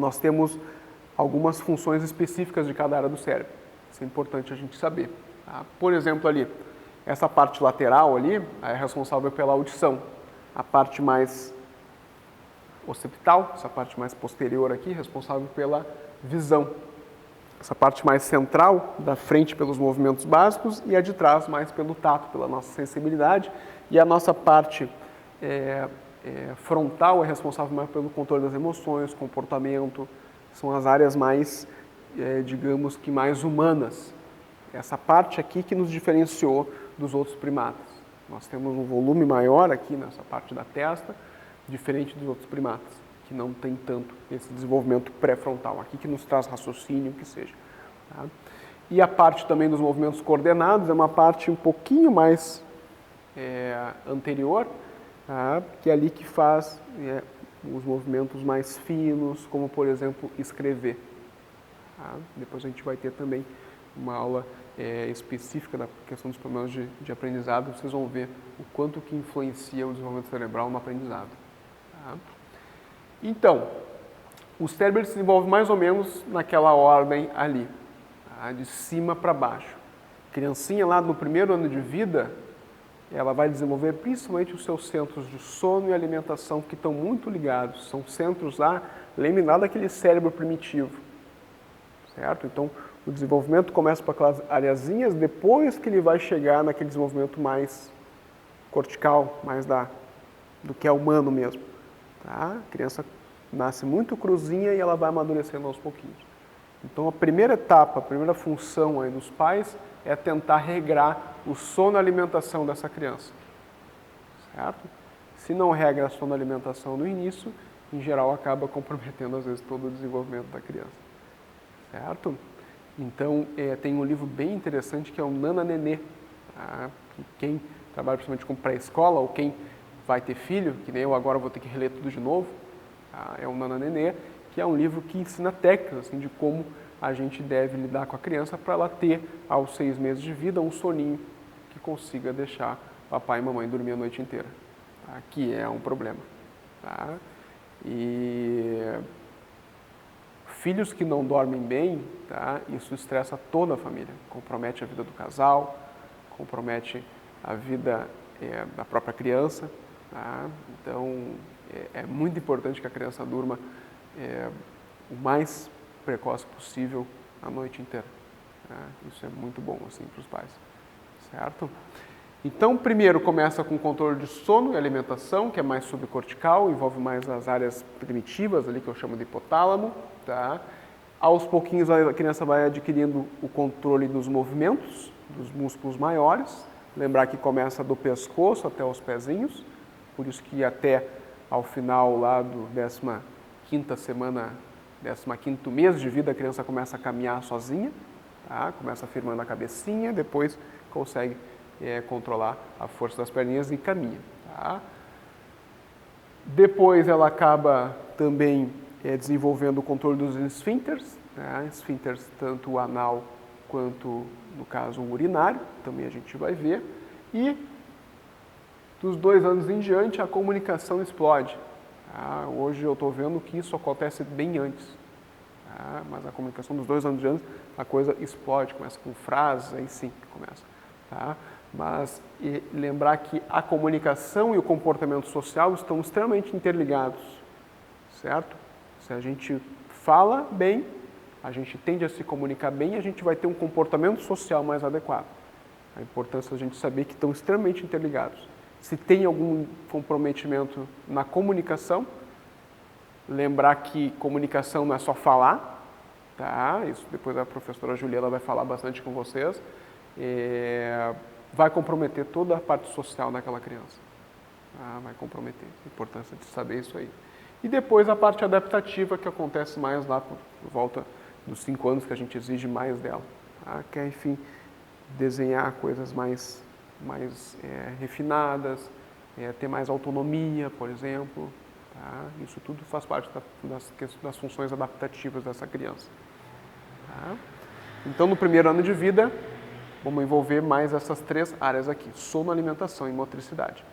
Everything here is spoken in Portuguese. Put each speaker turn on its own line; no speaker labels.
nós temos algumas funções específicas de cada área do cérebro. Isso é importante a gente saber. Tá? Por exemplo, ali, essa parte lateral ali é responsável pela audição. A parte mais occipital, essa parte mais posterior aqui, responsável pela visão. Essa parte mais central, da frente pelos movimentos básicos e a de trás mais pelo tato, pela nossa sensibilidade. E a nossa parte frontal é responsável mais pelo controle das emoções, comportamento. São as áreas mais, digamos que mais humanas. Essa parte aqui que nos diferenciou dos outros primatas. Nós temos um volume maior aqui nessa parte da testa, diferente dos outros primatas, que não tem tanto esse desenvolvimento pré-frontal, aqui que nos traz raciocínio, que seja. Tá? E a parte também dos movimentos coordenados é uma parte um pouquinho mais anterior, tá? Que é ali que faz os movimentos mais finos, como por exemplo escrever. Tá? Depois a gente vai ter também uma aula específica da questão dos problemas de aprendizado, vocês vão ver o quanto que influencia o desenvolvimento cerebral no aprendizado. Tá? Então, o cérebro se desenvolve mais ou menos naquela ordem ali, tá? De cima para baixo. Criancinha lá no primeiro ano de vida, ela vai desenvolver principalmente os seus centros de sono e alimentação, que estão muito ligados. São centros lá, lembrem lá daquele cérebro primitivo, certo? Então, o desenvolvimento começa por aquelas areazinhas, depois que ele vai chegar naquele desenvolvimento mais cortical, mais do que é humano mesmo. Tá? A criança nasce muito cruzinha e ela vai amadurecendo aos pouquinhos. Então, a primeira etapa, a primeira função aí dos pais é tentar regrar o sono e a alimentação dessa criança. Certo? Se não regra a sono e a alimentação no início, em geral acaba comprometendo às vezes todo o desenvolvimento da criança. Certo? Então, tem um livro bem interessante que é o Nana Nenê. Tá? Que quem trabalha principalmente com pré-escola ou quem vai ter filho, que nem eu agora vou ter que reler tudo de novo, tá? É o Nana Nenê, que é um livro que ensina técnicas assim, de como a gente deve lidar com a criança para ela ter, aos 6 meses de vida, um soninho que consiga deixar papai e mamãe dormir a noite inteira, tá? Que é um problema. Tá? E filhos que não dormem bem, tá? Isso estressa toda a família, compromete a vida do casal, compromete a vida da própria criança. Tá? Então, é muito importante que a criança durma o mais precoce possível a noite inteira. Tá? Isso é muito bom assim, para os pais. Certo? Então, primeiro começa com o controle de sono e alimentação, que é mais subcortical, envolve mais as áreas primitivas, ali que eu chamo de hipotálamo. Tá? Aos pouquinhos a criança vai adquirindo o controle dos movimentos, dos músculos maiores. Lembrar que começa do pescoço até os pezinhos, por isso que até ao final lá do 15ª semana, 15º mês de vida, a criança começa a caminhar sozinha, tá? Começa firmando a cabecinha, depois consegue controlar a força das perninhas e caminha. Tá? Depois ela acaba também desenvolvendo o controle dos esfíncteres, né? Esfíncteres tanto o anal quanto, no caso, o urinário, também a gente vai ver. E dos 2 anos em diante, a comunicação explode. Tá? Hoje eu estou vendo que isso acontece bem antes. Tá? Mas a comunicação dos 2 anos em diante, a coisa explode, começa com frases, aí sim começa. Tá? Mas lembrar que a comunicação e o comportamento social estão extremamente interligados. Certo? Se a gente fala bem, a gente tende a se comunicar bem e a gente vai ter um comportamento social mais adequado. A importância de a gente saber que estão extremamente interligados. Se tem algum comprometimento na comunicação, lembrar que comunicação não é só falar, tá? Isso depois a professora Juliana vai falar bastante com vocês. Vai comprometer toda a parte social daquela criança. Tá? Vai comprometer. A importância de saber isso aí. E depois a parte adaptativa, que acontece mais lá por volta dos 5 anos, que a gente exige mais dela. Tá? Que é, enfim, desenhar coisas mais refinadas, ter mais autonomia, por exemplo. Tá? Isso tudo faz parte das funções adaptativas dessa criança. Tá? Então, no primeiro ano de vida, vamos envolver mais essas 3 áreas aqui: sono, alimentação e motricidade.